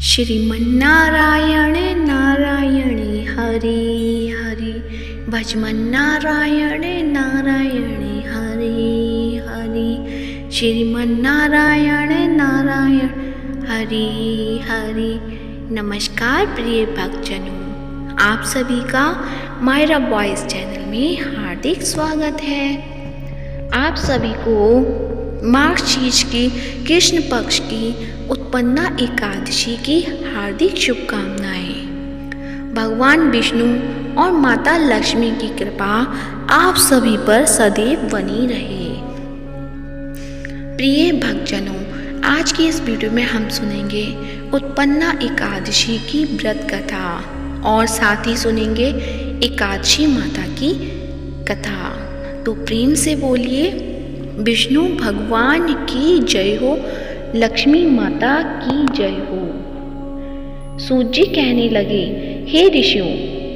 श्रीमन्नारायण नारायण हरि हरि भजमन्नारायण नारायण हरि हरि श्रीमन्नारायण नारायण हरि हरि। नमस्कार प्रिय भक्तजनों, आप सभी का मायरा वॉइस चैनल में हार्दिक स्वागत है। आप सभी को मार्गशीर्ष की कृष्ण पक्ष की उत्पन्ना एकादशी की हार्दिक शुभकामनाएं। भगवान विष्णु और माता लक्ष्मी की कृपा आप सभी पर सदैव बनी रहे। प्रिय भक्तजनों, आज की इस वीडियो में हम सुनेंगे उत्पन्ना एकादशी की व्रत कथा और साथ ही सुनेंगे एकादशी माता की कथा। तो प्रेम से बोलिए, विष्णु भगवान की जय हो, लक्ष्मी माता की जय हो। सूत जी कहने लगे, हे ऋषियों,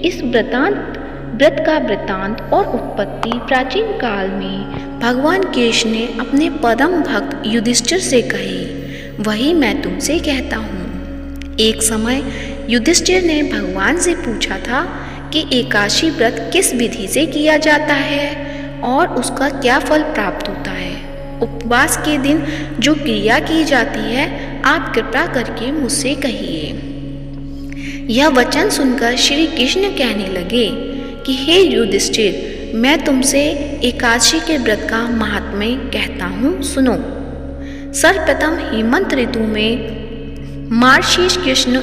इस व्रत का वृतांत और उत्पत्ति प्राचीन काल में भगवान कृष्ण ने अपने परम भक्त युधिष्ठिर से कही, वही मैं तुमसे कहता हूँ। एक समय युधिष्ठिर ने भगवान से पूछा था कि एकादशी व्रत किस विधि से किया जाता है और उसका क्या फल प्राप्त होता है। उपवास के दिन जो क्रिया की जाती है आप कृपा करके मुझसे कहिए। यह वचन सुनकर श्री कृष्ण कहने लगे कि हे युधिष्ठिर, मैं तुमसे एकादशी के व्रत का महात्म्य कहता हूँ, सुनो। सर्वप्रथम हेमंत ऋतु में मार्गशीर्ष कृष्ण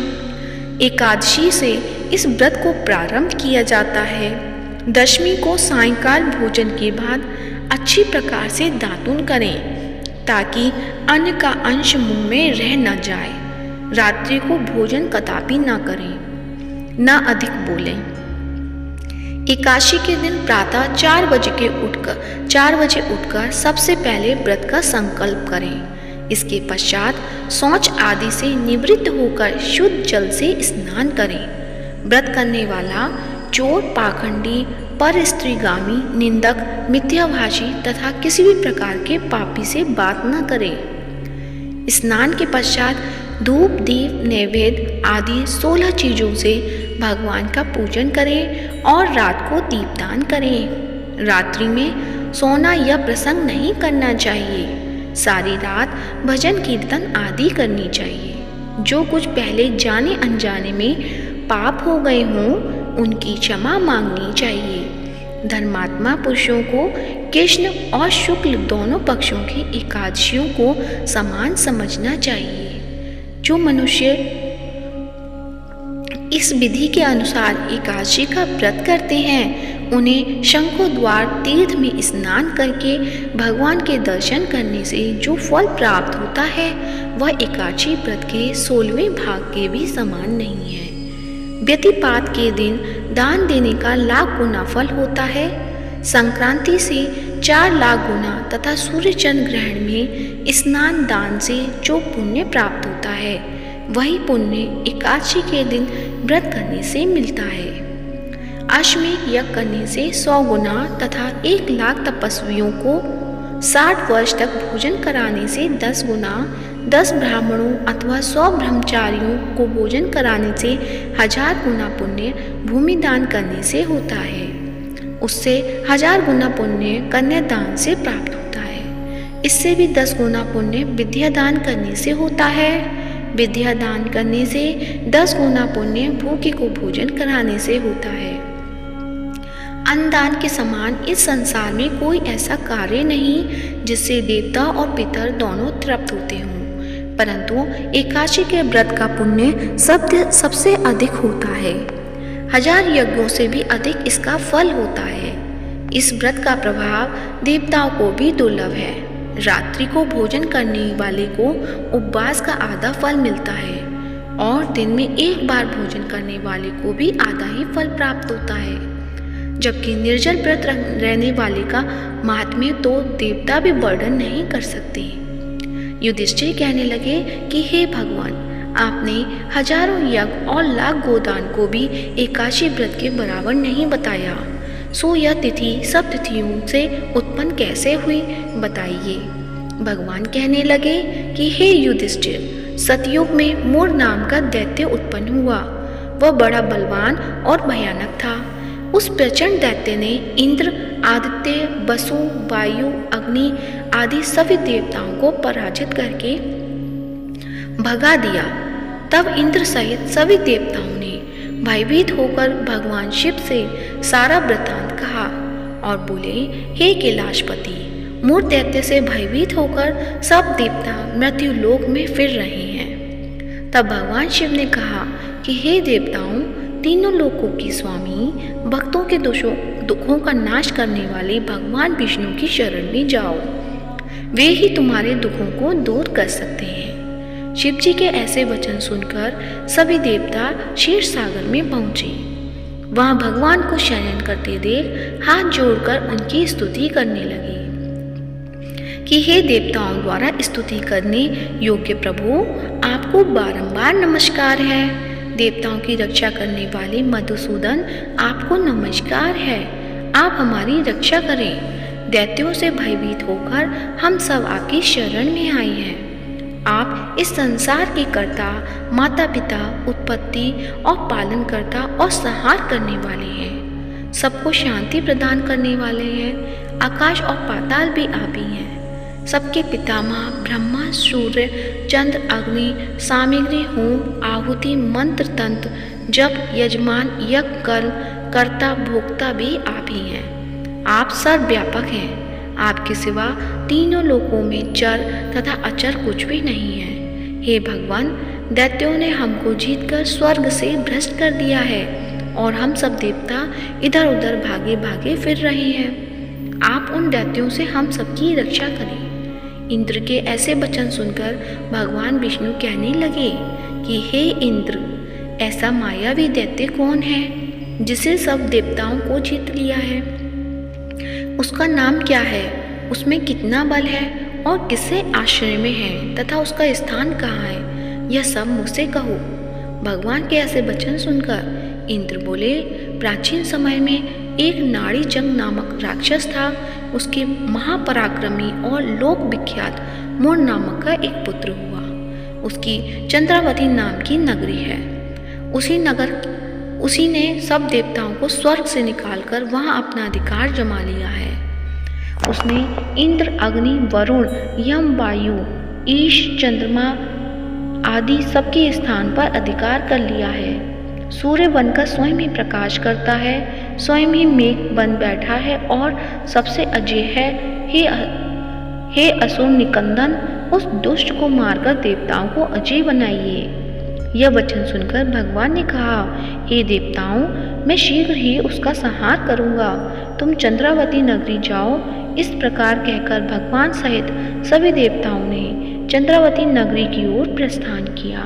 एकादशी से इस व्रत को प्रारंभ किया जाता है। दशमी को सायंकाल भोजन के बाद अच्छी प्रकार से दातून करें ताकि अन्न का अंश मुंह में रह न जाए। रात्रि को भोजन कदापि न करें, न अधिक बोलें। एकादशी के दिन प्रातः 4 बजे उठकर सबसे पहले व्रत का संकल्प करें। इसके पश्चात शौच आदि से निवृत्त होकर शुद्ध जल से स्नान करें। व्रत करने वाला चोर, पाखंडी, पर स्त्रीगामी, निंदक, मिथ्याभाषी तथा किसी भी प्रकार के पापी से बात न करें। स्नान के पश्चात धूप, दीप, नैवेद्य आदि 16 चीजों से भगवान का पूजन करें और रात को दीपदान करें। रात्रि में सोना या प्रसंग नहीं करना चाहिए। सारी रात भजन कीर्तन आदि करनी चाहिए। जो कुछ पहले जाने अनजाने में पाप हो गए हों उनकी क्षमा मांगनी चाहिए। धर्मात्मा पुरुषों को कृष्ण और शुक्ल दोनों पक्षों की एकादशियों को समान समझना चाहिए। जो मनुष्य इस विधि के अनुसार एकादशी का व्रत करते हैं उन्हें शंखोद्वार तीर्थ में स्नान करके भगवान के दर्शन करने से जो फल प्राप्त होता है वह एकादशी व्रत के 16वें भाग के भी समान नहीं है। व्यतिपात के दिन दान देने का लाख गुना फल होता है। संक्रांति से 4 लाख गुना तथा सूर्य चंद्र ग्रहण में स्नान दान से जो पुण्य प्राप्त होता है वही पुण्य एकादशी के दिन व्रत करने से मिलता है। अश्वमेध यज्ञ करने से 100 गुना तथा 1 लाख तपस्वियों को 60 वर्ष तक भोजन कराने से 10 गुना, 10 ब्राह्मणों अथवा 100 ब्रह्मचारियों को भोजन कराने से 1000 गुना पुण्य भूमि दान करने से होता है। उससे 1000 गुना पुण्य कन्यादान से प्राप्त होता है। इससे भी 10 गुना पुण्य विद्या दान करने से होता है। विद्या दान करने से 10 गुना पुण्य भूखे को भोजन कराने से होता है। अन्नदान के समान इस संसार में कोई ऐसा कार्य नहीं जिससे देवता और पितर दोनों तृप्त होते हों, परंतु एकादशी के व्रत का पुण्य सबसे अधिक होता है। 1000 यज्ञों से भी अधिक इसका फल होता है। इस व्रत का प्रभाव देवताओं को भी दुर्लभ है। रात्रि को भोजन करने वाले को उपवास का आधा फल मिलता है और दिन में 1 बार भोजन करने वाले को भी आधा ही फल प्राप्त होता है। जबकि निर्जल व्रत रहने वाले का महात्म्य तो देवता भी वर्णन नहीं कर सकते। युधिष्ठिर कहने लगे कि हे भगवान, आपने हजारों यज्ञ और लाख गोदान को भी एकादशी व्रत के बराबर नहीं बताया। सो यह तिथि सब तिथियों से उत्पन्न कैसे हुई बताइए। भगवान कहने लगे कि हे युधिष्ठिर, सतयुग में मूर नाम का दैत्य उत्पन्न हुआ। वह बड़ा बलवान और भयानक था। उस प्रचंड दैत्य ने इंद्र, आदित्य, वसु, वायु, अग्नि आदि सभी देवताओं को पराजित करके भगा दिया। तब इंद्र सहित सभी देवताओं ने भयभीत होकर भगवान शिव से सारा वृत्तांत कहा और बोले, हे कैलाशपति, मूर दैत्य से भयभीत होकर सब देवता मृत्यु लोक में फिर रहे हैं। तब भगवान शिव ने कहा कि हे देवताओं, तीनों लोकों के स्वामी, भक्तों के दुखों का नाश करने वाले भगवान विष्णु की शरण में जाओ। वे ही तुम्हारे दुखों को दूर कर सकते हैं। शिव जी के ऐसे वचन सुनकर सभी देवता क्षीर सागर में पहुंचे। वहां भगवान को शयन करते देख हाथ जोड़कर उनकी स्तुति करने लगे कि हे देवताओं द्वारा स्तुति करने योग्य प्रभु, आपको बारंबार नमस्कार है। देवताओं की रक्षा करने वाले मधुसूदन, आपको नमस्कार है। आप हमारी रक्षा करें। दैत्यों से भयभीत होकर हम सब आपकी शरण में आए हैं। आप इस संसार के कर्ता, माता पिता, उत्पत्ति और पालन करता और संहार करने वाले हैं। सबको शांति प्रदान करने वाले हैं। आकाश और पाताल भी आप ही हैं। सबके पितामह ब्रह्मा, सूर्य, चंद्र, अग्नि, सामग्री, होम, आहुति, मंत्र, तंत्र, जप, यजमान, यज्ञ, कल, कर्ता, भोक्ता भी आप ही हैं। आप सर्वव्यापक हैं। आपके सिवा तीनों लोकों में चर तथा अचर कुछ भी नहीं है। हे भगवान, दैत्यों ने हमको जीतकर स्वर्ग से भ्रष्ट कर दिया है और हम सब देवता इधर उधर भागे भागे फिर रहे हैं। आप उन दैत्यों से हम सबकी रक्षा करें। इंद्र के ऐसे वचन सुनकर भगवान विष्णु कहने लगे कि हे इंद्र, ऐसा मायावी दैत्य कौन है जिसे सब देवताओं को जीत लिया है? उसका नाम क्या है? उसमें कितना बल है और किससे आश्रय में है तथा उसका स्थान कहाँ है? यह सब मुझसे कहो। भगवान के ऐसे वचन सुनकर इंद्र बोले, प्राचीन समय में एक नाड़ी जंग नामक राक्षस था। उसके महापराक्रमी और लोक विख्यात मूर नामक का एक पुत्र हुआ। उसकी चंद्रावती नाम की नगरी है। उसी ने सब देवताओं को स्वर्ग से निकालकर वहां अपना अधिकार जमा लिया है। उसने इंद्र, अग्नि, वरुण, यम, वायु, ईश, चंद्रमा आदि सबके स्थान पर अधिकार कर लिया है। सूर्य बनकर स्वयं ही प्रकाश करता है, स्वयं ही मेघ बन बैठा है और सबसे अजय है। हे असुर निकंदन, उस दुष्ट को मारकर देवताओं को अजय बनाइए। यह वचन सुनकर भगवान ने कहा, हे देवताओं, मैं शीघ्र ही उसका संहार करूंगा। तुम चंद्रावती नगरी जाओ। इस प्रकार कहकर भगवान सहित सभी देवताओं ने चंद्रावती नगरी की ओर प्रस्थान किया।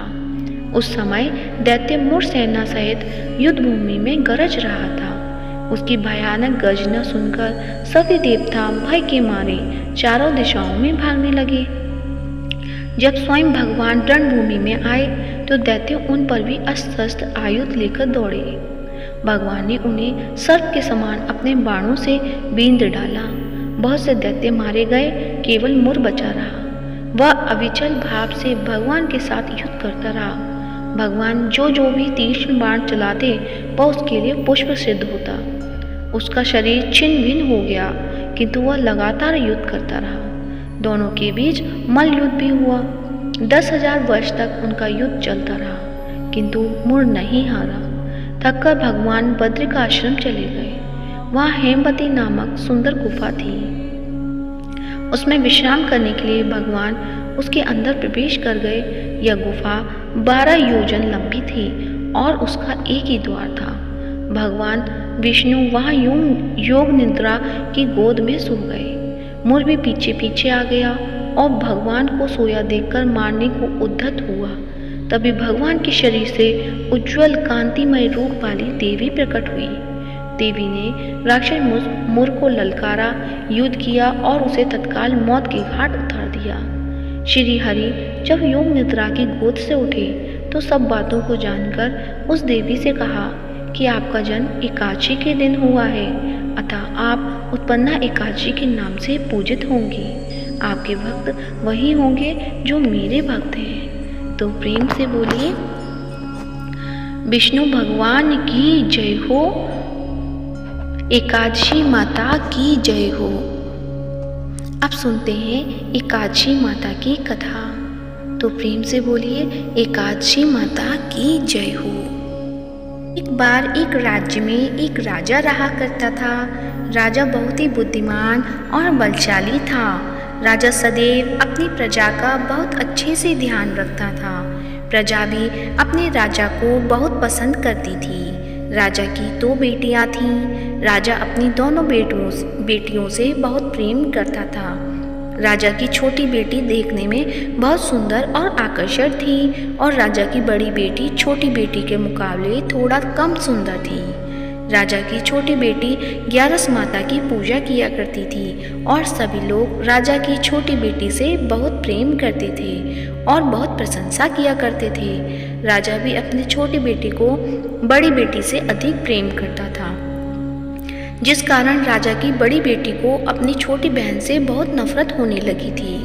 उस समय दैत्य मूर सेना सहित युद्ध भूमि में गरज रहा था। उसकी भयानक गर्जना सुनकर सभी देवता भय के मारे चारों दिशाओं में भागने लगे। जब स्वयं भगवान रणभूमि में आए तो दैत्य उन पर भी अस्त्र शस्त्र आयुध लेकर दौड़े। भगवान ने उन्हें सर्प के समान अपने बाणों से बींध डाला। बहुत से दैत्य मारे गए, केवल मूर बचा रहा। वह अविचल भाव से भगवान के साथ युद्ध करता रहा। भगवान जो भी तीक्ष्ण बाण चलाते वह उसके लिए पुष्प सिद्ध होता। उसका शरीर छिन्न भिन्न हो गया, किंतु वह लगातार युद्ध करता रहा। दोनों के बीच मल्ल युद्ध भी हुआ। 10,000 वर्ष तक उनका युद्ध चलता रहा, किंतु मूर नहीं हारा। थककर भगवान बद्रिक आश्रम चले गए। वहाँ हेमवती नामक सुंदर गुफा थी। उसमें विश्राम करने के लिए भगवान उसके अंदर प्रवेश कर गए। यह गुफा 12 योजन लंबी थी और उसका एक ही द्वार था। भगवान विष्णु वहाँ योग निद्रा की गोद में सो गए। मूर भी पीछे पीछे आ गया और भगवान को सोया देखकर मारने को उद्यत हुआ। तभी भगवान के शरीर से उज्जवल कांतिमय रूप वाली देवी प्रकट हुई। देवी ने राक्षस मूर को ललकारा, युद्ध किया और उसे तत्काल मौत के घाट उतार दिया। श्री हरि जब योग निद्रा की गोद से उठे तो सब बातों को जानकर उस देवी से कहा कि आपका जन्म एकादशी के दिन हुआ है, अतः आप उत्पन्ना एकादशी के नाम से पूजित होंगी। आपके भक्त वही होंगे जो मेरे भक्त हैं। तो प्रेम से बोलिए विष्णु भगवान की जय हो, एकादशी माता की जय हो। अब सुनते हैं एकादशी माता की कथा। तो प्रेम से बोलिए एकादशी माता की जय हो। एक बार एक राज्य में एक राजा रहा करता था। राजा बहुत ही बुद्धिमान और बलशाली था। राजा सदैव अपनी प्रजा का बहुत अच्छे से ध्यान रखता था। प्रजा भी अपने राजा को बहुत पसंद करती थी। राजा की 2 बेटियां थीं। राजा अपनी दोनों बेटियों से बहुत प्रेम करता था। राजा की छोटी बेटी देखने में बहुत सुंदर और आकर्षक थी और राजा की बड़ी बेटी छोटी बेटी के मुकाबले थोड़ा कम सुंदर थी। राजा की छोटी बेटी ग्यारस माता की पूजा किया करती थी और सभी लोग राजा की छोटी बेटी से बहुत प्रेम करते थे और बहुत प्रशंसा किया करते थे। राजा भी अपनी छोटी बेटी को बड़ी बेटी से अधिक प्रेम करता था, जिस कारण राजा की बड़ी बेटी को अपनी छोटी बहन से बहुत नफरत होने लगी थी।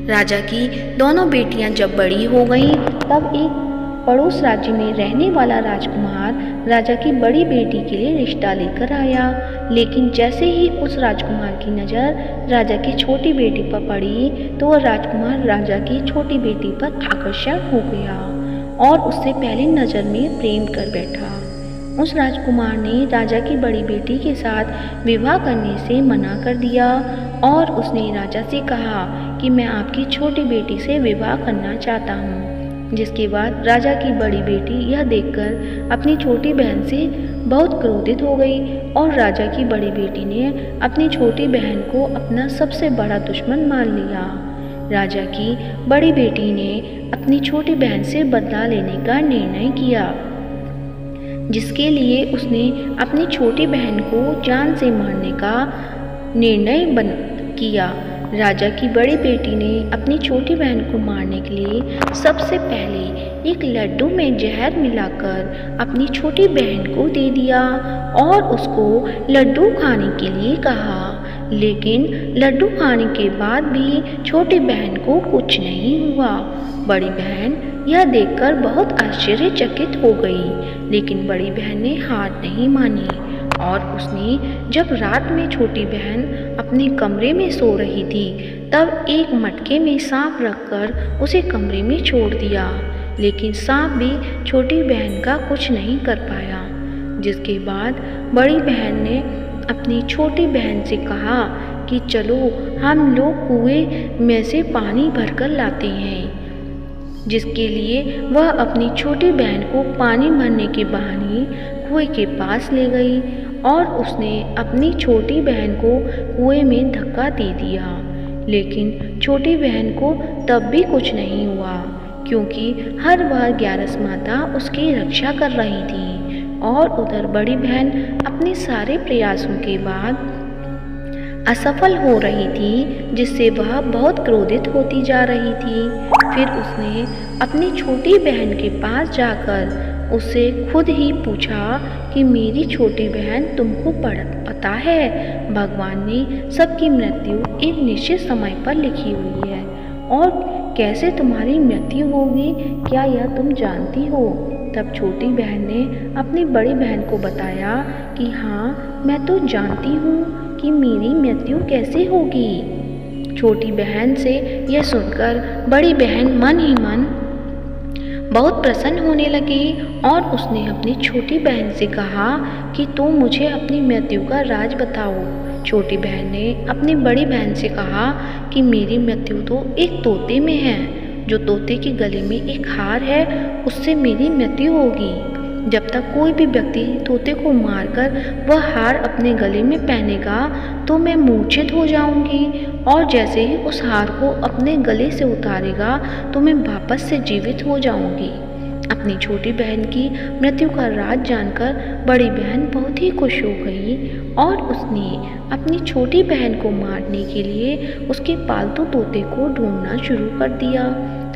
राजा की दोनों बेटियां जब बड़ी हो गईं, तब एक पड़ोस राज्य में रहने वाला राजकुमार राजा की बड़ी बेटी के लिए रिश्ता लेकर आया। लेकिन जैसे ही उस राजकुमार की नज़र राजा की छोटी बेटी पर पड़ी, तो वह राजकुमार राजा की छोटी बेटी पर आकर्षक हो गया और उससे पहली नज़र में प्रेम कर बैठा। उस राजकुमार ने राजा की बड़ी बेटी के साथ विवाह करने से मना कर दिया और उसने राजा से कहा कि मैं आपकी छोटी बेटी से विवाह करना चाहता हूँ। जिसके बाद राजा की बड़ी बेटी यह देखकर अपनी छोटी बहन से बहुत क्रोधित हो गई और राजा की बड़ी बेटी ने अपनी छोटी बहन को अपना सबसे बड़ा दुश्मन मान लिया। राजा की बड़ी बेटी ने अपनी छोटी बहन से बदला लेने का निर्णय किया, जिसके लिए उसने अपनी छोटी बहन को जान से मारने का निर्णय किया। राजा की बड़ी बेटी ने अपनी छोटी बहन को मारने के लिए सबसे पहले एक लड्डू में जहर मिलाकर अपनी छोटी बहन को दे दिया और उसको लड्डू खाने के लिए कहा। लेकिन लड्डू खाने के बाद भी छोटी बहन को कुछ नहीं हुआ। बड़ी बहन यह देखकर बहुत आश्चर्यचकित हो गई, लेकिन बड़ी बहन ने हार नहीं मानी और उसने जब रात में छोटी बहन अपने कमरे में सो रही थी, तब एक मटके में सांप रखकर उसे कमरे में छोड़ दिया। लेकिन सांप भी छोटी बहन का कुछ नहीं कर पाया। जिसके बाद बड़ी बहन ने अपनी छोटी बहन से कहा कि चलो हम लोग कुएं में से पानी भरकर लाते हैं। जिसके लिए वह अपनी छोटी बहन को पानी भरने के बहाने कुएं के पास ले गई और उसने अपनी छोटी बहन को कुएं में धक्का दे दिया। लेकिन छोटी बहन को तब भी कुछ नहीं हुआ, क्योंकि हर बार ग्यारस माता उसकी रक्षा कर रही थी और उधर बड़ी बहन अपने सारे प्रयासों के बाद असफल हो रही थी, जिससे वह बहुत क्रोधित होती जा रही थी। फिर उसने अपनी छोटी बहन के पास जाकर उससे खुद ही पूछा कि मेरी छोटी बहन तुमको पता है, भगवान ने सबकी मृत्यु एक निश्चित समय पर लिखी हुई है और कैसे तुम्हारी मृत्यु होगी, क्या यह तुम जानती हो? तब छोटी बहन ने अपनी बड़ी बहन को बताया कि हाँ, मैं तो जानती हूँ कि मेरी मृत्यु कैसे होगी। छोटी बहन से यह सुनकर बड़ी बहन मन ही मन बहुत प्रसन्न होने लगी और उसने अपनी छोटी बहन से कहा कि तुम मुझे अपनी मृत्यु का राज बताओ। छोटी बहन ने अपनी बड़ी बहन से कहा कि मेरी मृत्यु तो एक तोते में है, जो तोते के गले में एक हार है, उससे मेरी मृत्यु होगी। जब तक कोई भी व्यक्ति तोते को मारकर वह हार अपने गले में पहनेगा तो मैं मूर्छित हो जाऊंगी और जैसे ही उस हार को अपने गले से उतारेगा तो मैं वापस से जीवित हो जाऊंगी। अपनी छोटी बहन की मृत्यु का राज जानकर बड़ी बहन बहुत ही खुश हो गई और उसने अपनी छोटी बहन को मारने के लिए उसके पालतू तोते को ढूंढना शुरू कर दिया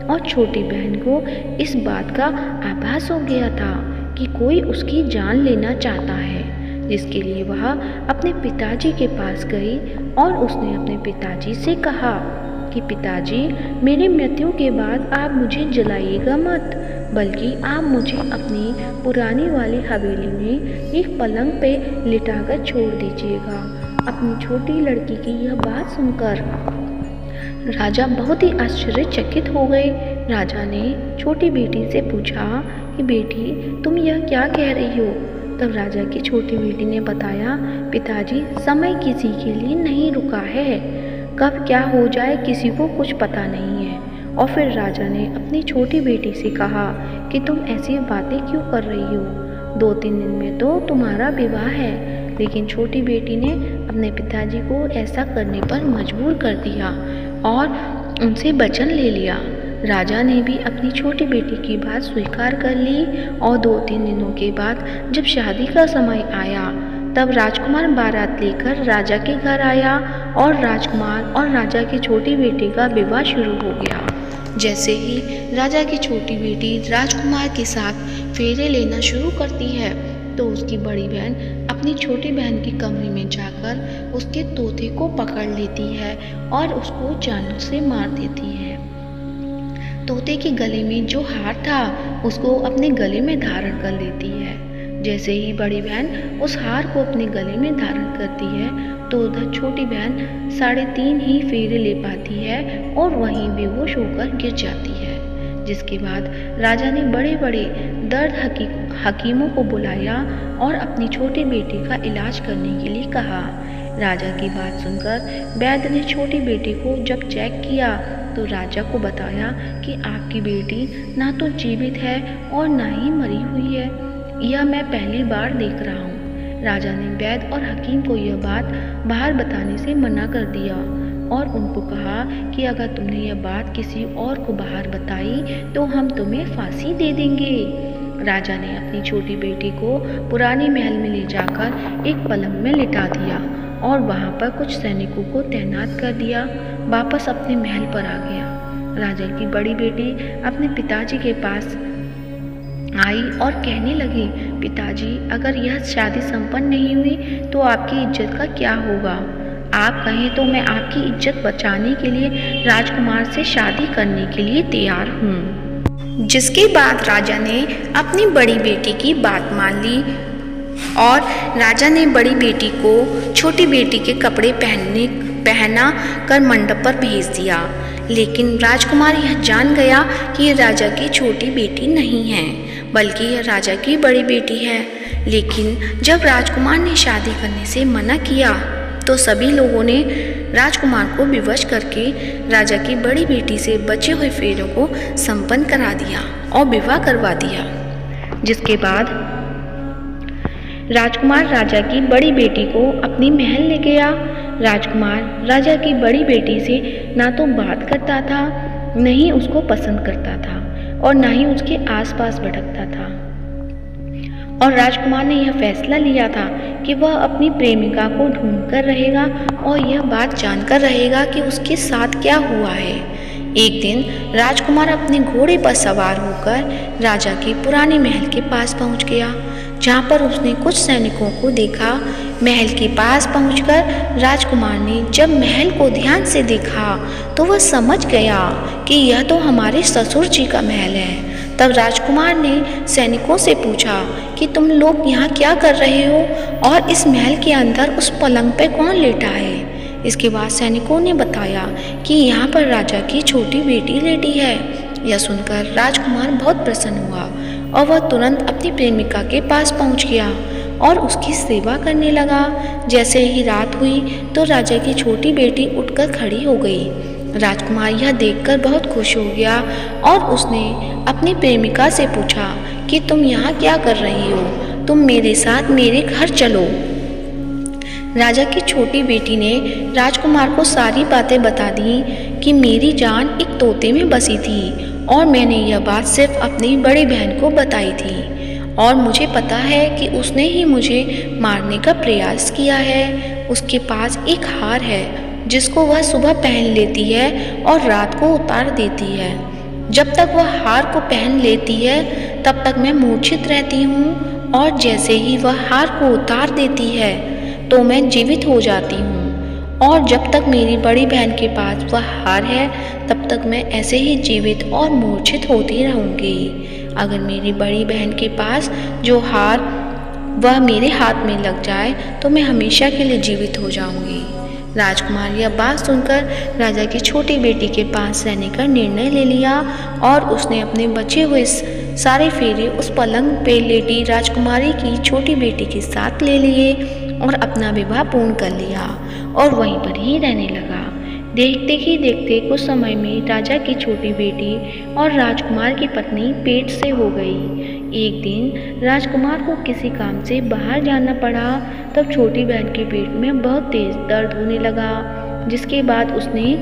और छोटी बहन को इस बात का आभास हो गया था कि कोई उसकी जान लेना चाहता है, जिसके लिए वह अपने पिताजी के पास गई और उसने अपने पिताजी से कहा कि पिताजी, मेरी मृत्यु के बाद आप मुझे जलाइएगा मत, बल्कि आप मुझे अपनी पुरानी वाली हवेली में एक पलंग पे लिटाकर छोड़ दीजिएगा। अपनी छोटी लड़की की यह बात सुनकर राजा बहुत ही आश्चर्यचकित हो गए। राजा ने छोटी बेटी से पूछा कि बेटी, तुम यह क्या कह रही हो? तब राजा की छोटी बेटी ने बताया, पिताजी, समय किसी के लिए नहीं रुका है, कब क्या हो जाए किसी को कुछ पता नहीं है। और फिर राजा ने अपनी छोटी बेटी से कहा कि तुम ऐसी बातें क्यों कर रही हो? 2-3 दिन में तो तुम्हारा विवाह है। लेकिन छोटी बेटी ने अपने पिताजी को ऐसा करने पर मजबूर कर दिया और उनसे वचन ले लिया। राजा ने भी अपनी छोटी बेटी की बात स्वीकार कर ली और 2-3 दिनों के बाद जब शादी का समय आया तब राजकुमार बारात लेकर राजा के घर आया और राजकुमार और राजा की छोटी बेटी का विवाह शुरू हो गया। जैसे ही राजा की छोटी बेटी राजकुमार के साथ फेरे लेना शुरू करती है तो उसकी बड़ी बहन अपनी छोटी बहन के कमरे में जाकर उसके तोते को पकड़ लेती है और उसको चांदू से मार देती है। तोते के गले में जो हार था उसको अपने गले में धारण कर लेती है। जैसे ही बड़ी बहन उस हार को अपने गले में धारण करती है तो उधर छोटी बहन 3.5 ही फेरे ले पाती है और वहीं बेहोश होकर गिर जाती है। जिसके बाद राजा ने बड़े बड़े दर्द हकीमों को बुलाया और अपनी छोटी बेटी का इलाज करने के लिए कहा। राजा की बात सुनकर वैद्य ने छोटी बेटी को जब चेक किया तो राजा को बताया कि आपकी बेटी ना तो जीवित है और ना ही मरी हुई है, यह मैं पहली बार देख रहा हूँ। राजा ने वैद्य और हकीम को यह बात बाहर बताने से मना कर दिया और उनको कहा कि अगर तुमने यह बात किसी और को बाहर बताई तो हम तुम्हें फांसी दे देंगे। राजा ने अपनी छोटी बेटी को पुराने महल में ले जाकर एक पलंग में लिटा दिया और वहाँ पर कुछ सैनिकों को तैनात कर दिया। वापस अपने महल पर आ गया। राजा की बड़ी बेटी अपने पिताजी के पास आई और कहने लगी, पिताजी, अगर यह शादी संपन्न नहीं हुई तो आपकी इज्जत का क्या होगा? आप कहें तो मैं आपकी इज्जत बचाने के लिए राजकुमार से शादी करने के लिए तैयार हूँ। जिसके बाद राजा ने अपनी बड़ी बेटी की बात मान ली और राजा ने बड़ी बेटी को छोटी बेटी के कपड़े पहना कर मंडप पर भेज दिया। लेकिन राजकुमार यह जान गया कि यह राजा की छोटी बेटी नहीं है बल्कि यह राजा की बड़ी बेटी है। लेकिन जब राजकुमार ने शादी करने से मना किया तो सभी लोगों ने राजकुमार को विवश करके राजा की बड़ी बेटी से बचे हुए फेरों को संपन्न करा दिया और विवाह करवा दिया। जिसके बाद राजकुमार राजा की बड़ी बेटी को अपनी महल ले गया। राजकुमार राजा की बड़ी बेटी से ना तो बात करता था, न ही उसको पसंद करता था और ना ही उसके आसपास भटकता था। और राजकुमार ने यह फैसला लिया था कि वह अपनी प्रेमिका को ढूंढकर रहेगा और यह बात जानकर रहेगा कि उसके साथ क्या हुआ है। एक दिन राजकुमार अपने घोड़े पर सवार होकर राजा के पुराने महल के पास पहुंच गया, जहां पर उसने कुछ सैनिकों को देखा। महल के पास पहुंचकर राजकुमार ने जब महल को ध्यान से देखा तो वह समझ गया कि यह तो हमारे ससुर जी का महल है। तब राजकुमार ने सैनिकों से पूछा कि तुम लोग यहाँ क्या कर रहे हो और इस महल के अंदर उस पलंग पे कौन लेटा है। इसके बाद सैनिकों ने बताया कि यहाँ पर राजा की छोटी बेटी लेटी है। यह सुनकर राजकुमार बहुत प्रसन्न हुआ और वह तुरंत अपनी प्रेमिका के पास पहुँच गया और उसकी सेवा करने लगा। जैसे ही रात हुई तो राजा की छोटी बेटी उठकर खड़ी हो गई। राजकुमार यह देखकर बहुत खुश हो गया और उसने अपनी प्रेमिका से पूछा कि तुम यहाँ क्या कर रही हो, तुम मेरे साथ मेरे घर चलो। राजा की छोटी बेटी ने राजकुमार को सारी बातें बता दी कि मेरी जान एक तोते में बसी थी और मैंने यह बात सिर्फ अपनी बड़ी बहन को बताई थी और मुझे पता है कि उसने ही मुझे मारने का प्रयास किया है। उसके पास एक हार है जिसको वह सुबह पहन लेती है और रात को उतार देती है। जब तक वह हार को पहन लेती है तब तक मैं मूर्छित रहती हूँ और जैसे ही वह हार को उतार देती है तो मैं जीवित हो जाती हूँ और जब तक मेरी बड़ी बहन के पास वह हार है तब तक मैं ऐसे ही जीवित और मूर्छित होती रहूँगी। अगर मेरी बड़ी बहन के पास जो हार वह मेरे हाथ में लग जाए तो मैं हमेशा के लिए जीवित हो जाऊँगी। राजकुमार यह बात सुनकर राजा की छोटी बेटी के पास रहने का निर्णय ले लिया और उसने अपने बचे हुए सारे फेरे उस पलंग पे लेटी राजकुमारी की छोटी बेटी के साथ ले लिए और अपना विवाह पूर्ण कर लिया और वहीं पर ही रहने लगा। देखते ही देखते कुछ समय में राजा की छोटी बेटी और राजकुमार की पत्नी पेट से हो गई। एक दिन राजकुमार को किसी काम से बाहर जाना पड़ा, तब छोटी बहन के पेट में बहुत तेज दर्द होने लगा, जिसके बाद उसने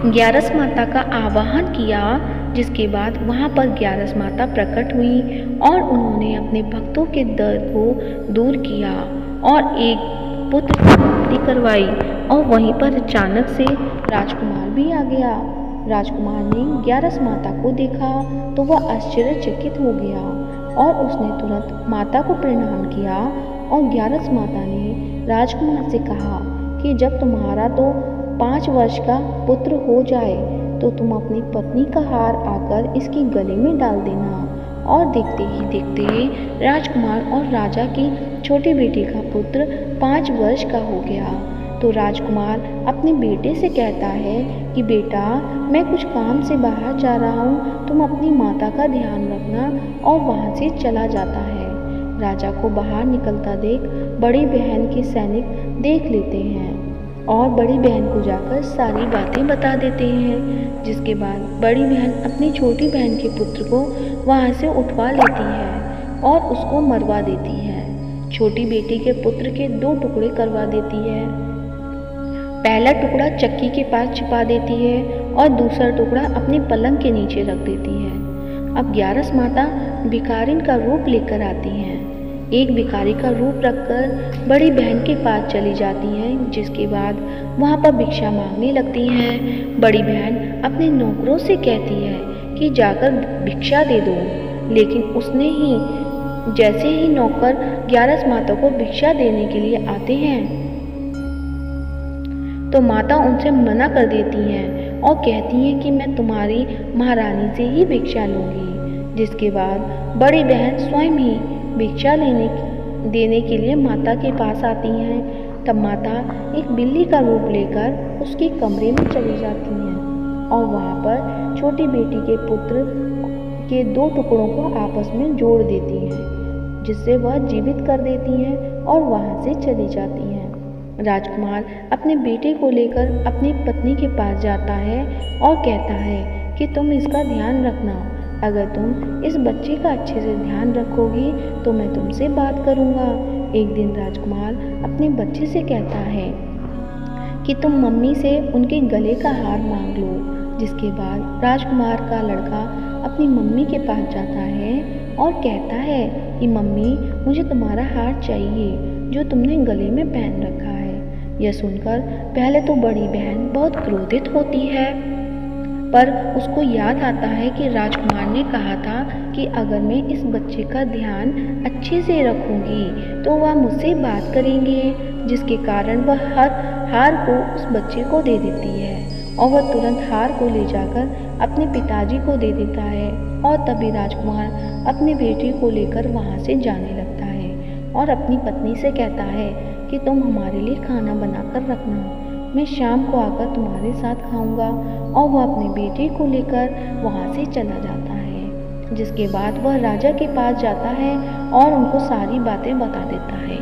ग्यारस माता का आवाहन किया। जिसके बाद वहाँ पर ग्यारस माता प्रकट हुई और उन्होंने अपने भक्तों के दर्द को दूर किया और एक पुत्र की प्राप्ति करवाई। और वहीं पर अचानक से राजकुमार भी आ गया। राजकुमार ने ग्यारस माता को देखा तो वह आश्चर्यचकित हो गया और उसने तुरंत माता को प्रणाम किया और ग्यारस माता ने राजकुमार से कहा कि जब तुम्हारा तो 5 वर्ष का पुत्र हो जाए तो तुम अपनी पत्नी का हार आकर इसके गले में डाल देना। और देखते ही देखते राजकुमार और राजा की छोटी बेटी का पुत्र 5 वर्ष का हो गया। तो राजकुमार अपने बेटे से कहता है कि बेटा, मैं कुछ काम से बाहर जा रहा हूँ, तुम अपनी माता का ध्यान रखना, और वहाँ से चला जाता है। राजा को बाहर निकलता देख बड़ी बहन के सैनिक देख लेते हैं और बड़ी बहन को जाकर सारी बातें बता देते हैं। जिसके बाद बड़ी बहन अपनी छोटी बहन के पुत्र को वहाँ से उठवा लेती है और उसको मरवा देती है। छोटी बेटी के पुत्र के 2 टुकड़े करवा देती है। पहला टुकड़ा चक्की के पास छिपा देती है और दूसरा टुकड़ा अपने पलंग के नीचे रख देती है। अब ग्यारस माता भिखारिन का रूप लेकर आती हैं। एक भिखारी का रूप रखकर बड़ी बहन के पास चली जाती हैं, जिसके बाद वहाँ पर भिक्षा मांगने लगती हैं। बड़ी बहन अपने नौकरों से कहती है कि जाकर भिक्षा दे दो, लेकिन उसने ही जैसे ही नौकर ग्यारस माता को भिक्षा देने के लिए आते हैं तो माता उनसे मना कर देती हैं और कहती हैं कि मैं तुम्हारी महारानी से ही भिक्षा लूँगी। जिसके बाद बड़ी बहन स्वयं ही भिक्षा देने के लिए माता के पास आती हैं। तब माता एक बिल्ली का रूप लेकर उसके कमरे में चली जाती हैं और वहाँ पर छोटी बेटी के पुत्र के 2 टुकड़ों को आपस में जोड़ देती हैं, जिससे वह जीवित कर देती हैं और वहाँ से चली जाती हैं। राजकुमार अपने बेटे को लेकर अपनी पत्नी के पास जाता है और कहता है कि तुम इसका ध्यान रखना। अगर तुम इस बच्चे का अच्छे से ध्यान रखोगी तो मैं तुमसे बात करूँगा। एक दिन राजकुमार अपने बच्चे से कहता है कि तुम मम्मी से उनके गले का हार मांग लो। जिसके बाद राजकुमार का लड़का अपनी मम्मी के पास जाता है और कहता है कि मम्मी, मुझे तुम्हारा हार चाहिए जो तुमने गले में पहन रखा है। यह सुनकर पहले तो बड़ी बहन बहुत क्रोधित होती है, पर उसको याद आता है कि राजकुमार ने कहा था कि अगर मैं इस बच्चे का ध्यान अच्छे से रखूंगी तो वह मुझसे बात करेंगे, जिसके कारण वह हर हार को उस बच्चे को दे देती है और वह तुरंत हार को ले जाकर अपने पिताजी को दे देता है। और तभी राजकुमार अपने बेटे को लेकर वहाँ से जाने लगता है और अपनी पत्नी से कहता है कि तुम हमारे लिए खाना बनाकर रखना, मैं शाम को आकर तुम्हारे साथ खाऊंगा। और वह अपने बेटे को लेकर वहाँ से चला जाता है। जिसके बाद वह राजा के पास जाता है और उनको सारी बातें बता देता है।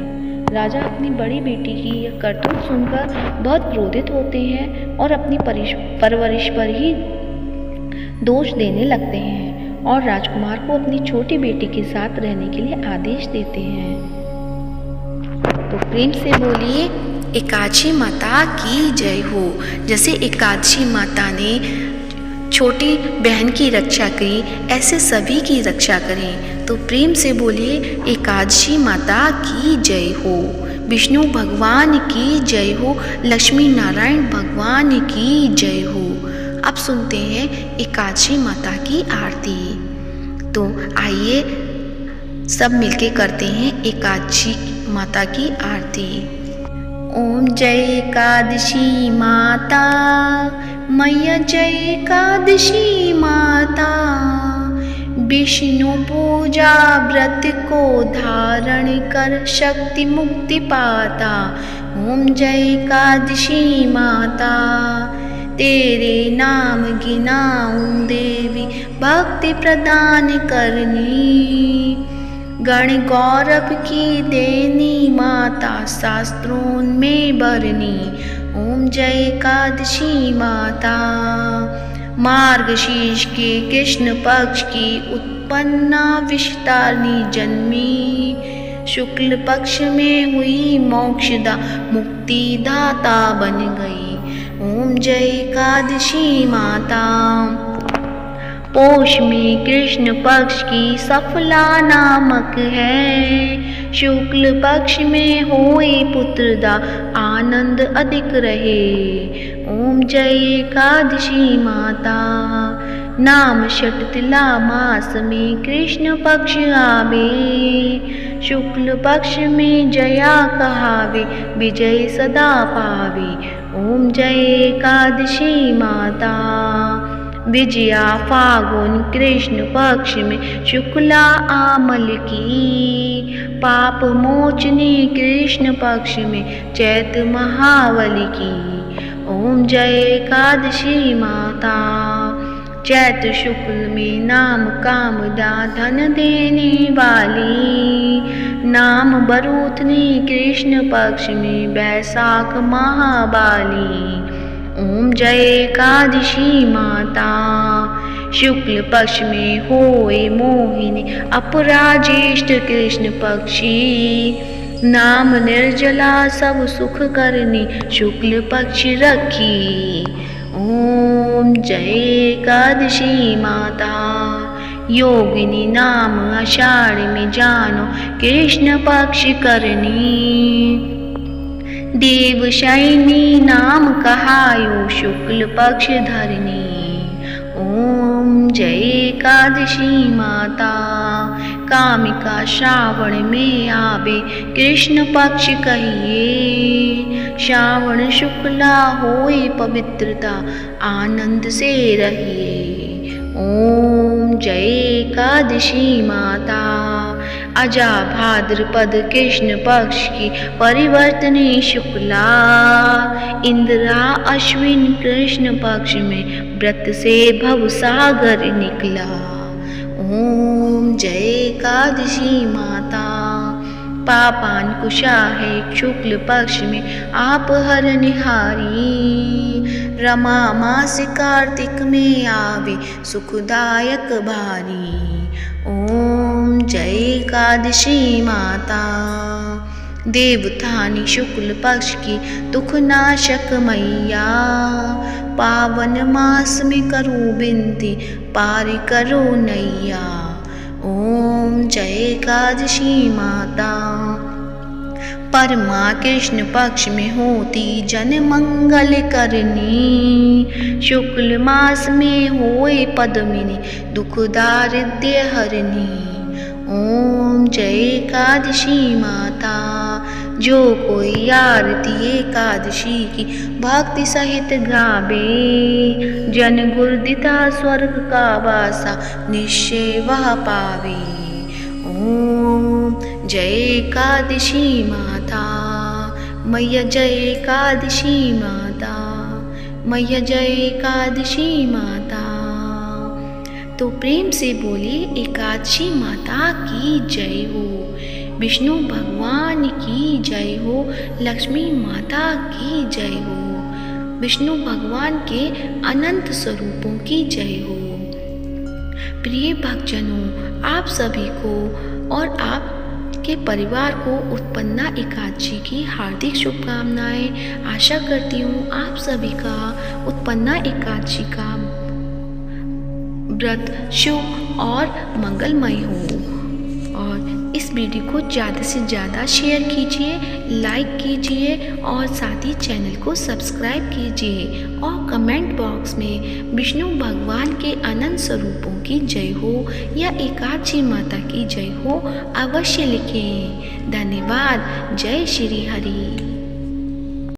राजा अपनी बड़ी बेटी की यह करतूत सुनकर बहुत क्रोधित होते हैं और अपनी परवरिश पर ही दोष देने लगते हैं और राजकुमार को अपनी छोटी बेटी के साथ रहने के लिए आदेश देते हैं। तो प्रेम से बोलिए एकादशी माता की जय हो। जैसे एकादशी माता ने छोटी बहन की रक्षा की, ऐसे सभी की रक्षा करें। तो प्रेम से बोलिए एकादशी माता की जय हो। विष्णु भगवान की जय हो, लक्ष्मी नारायण भगवान की जय हो। अब सुनते हैं एकादशी माता की आरती। तो आइए सब मिलके करते हैं एकादशी माता की आरती। ओम जय एकादशी माता, मैया जय एकादशी माता। विष्णु पूजा व्रत को धारण कर शक्ति मुक्ति पाता। ओम जय एकादशी माता, तेरे नाम गिनाऊं देवी भक्ति प्रदान करनी। गण गौरव की देनी माता, शास्त्रों में बरनी। ओम जय एकादशी माता, मार्गशीर्ष के कृष्ण पक्ष की उत्पन्ना विषतारिणी जन्मी। शुक्ल पक्ष में हुई मोक्षदा मुक्तिदाता बन गई। ओम जय एकादशी माता, पोष में कृष्ण पक्ष की सफला नामक है। शुक्ल पक्ष में होए पुत्रदा आनंद अधिक रहे। ओम जय एकादशी माता, नाम षटतिला मास में कृष्ण पक्ष आवे। शुक्ल पक्ष में जया कहावे, विजय सदा पावे। ओम जय एकादशी माता, विजया फागुन कृष्ण पक्ष में शुक्ला आमल की। पाप मोचनी कृष्ण पक्ष में चैत महावली की। ओम जय एकादशी माता, चैत शुक्ल में नाम कामदा धन देने वाली। नाम बरूथनी कृष्ण पक्ष में बैसाख महाबाली। ओम जय एकादशी माता, शुक्ल पक्ष में होए मोहिनी अपराजेष्ठ कृष्ण पक्षी। नाम निर्जला सब सुख करनी शुक्ल पक्ष रखी। ओम जय एकादशी माता, योगिनी नाम आषाढ़ में जानो कृष्ण पक्ष करनी। देवशयनी नाम कहायो शुक्ल पक्ष धरनी। ओम जय एकादशी माता, कामिका श्रावण में आवे कृष्ण पक्ष कहिए। श्रावण शुक्ला होए पवित्रता आनंद से रहिए। ओम जय एकादशी माता, अजा भाद्रपद कृष्ण पक्ष की परिवर्तनी शुक्ला। इंदिरा अश्विन कृष्ण पक्ष में व्रत से भवसागर निकला। ओम जय एकादशी माता, पापांकुशा है शुक्ल पक्ष में आप हरनिहारी। रमा मास कार्तिक में आवे सुखदायक भारी। ओम जय एकादशी माता, देवथानी शुक्ल पक्ष की दुख नाशक मैया। पावन मास में करूं बिनती पार करो नैया। ओम जय एकादशी माता, परमा कृष्ण पक्ष में होती जन मंगल करनी। शुक्ल मास में होए पद्मिनी दुख दारिद्र्य हरनी। ओम जय एकादशी माता, जो कोई आरती एकादशी की भक्ति सहित गावे। जन गुरुदिता स्वर्ग का वासा निश्चय वह पावे। ओम जय एकादशी माता, मैया जय एकादशी माता, मैया जय एकादशी माता। तो प्रेम से बोलिए एकादशी माता की जय हो, विष्णु भगवान की जय हो, लक्ष्मी माता की जय हो, विष्णु भगवान के अनंत स्वरूपों की जय हो। प्रिय भक्तजनों, आप सभी को और आपके परिवार को उत्पन्ना एकादशी की हार्दिक शुभकामनाएं। आशा करती हूँ आप सभी का उत्पन्ना एकादशी का व्रत शुभ और मंगलमय हो। और इस वीडियो को ज़्यादा से ज़्यादा शेयर कीजिए, लाइक कीजिए और साथ ही चैनल को सब्सक्राइब कीजिए और कमेंट बॉक्स में विष्णु भगवान के अनंत स्वरूपों की जय हो या एकादशी माता की जय हो अवश्य लिखें। धन्यवाद। जय श्री हरि।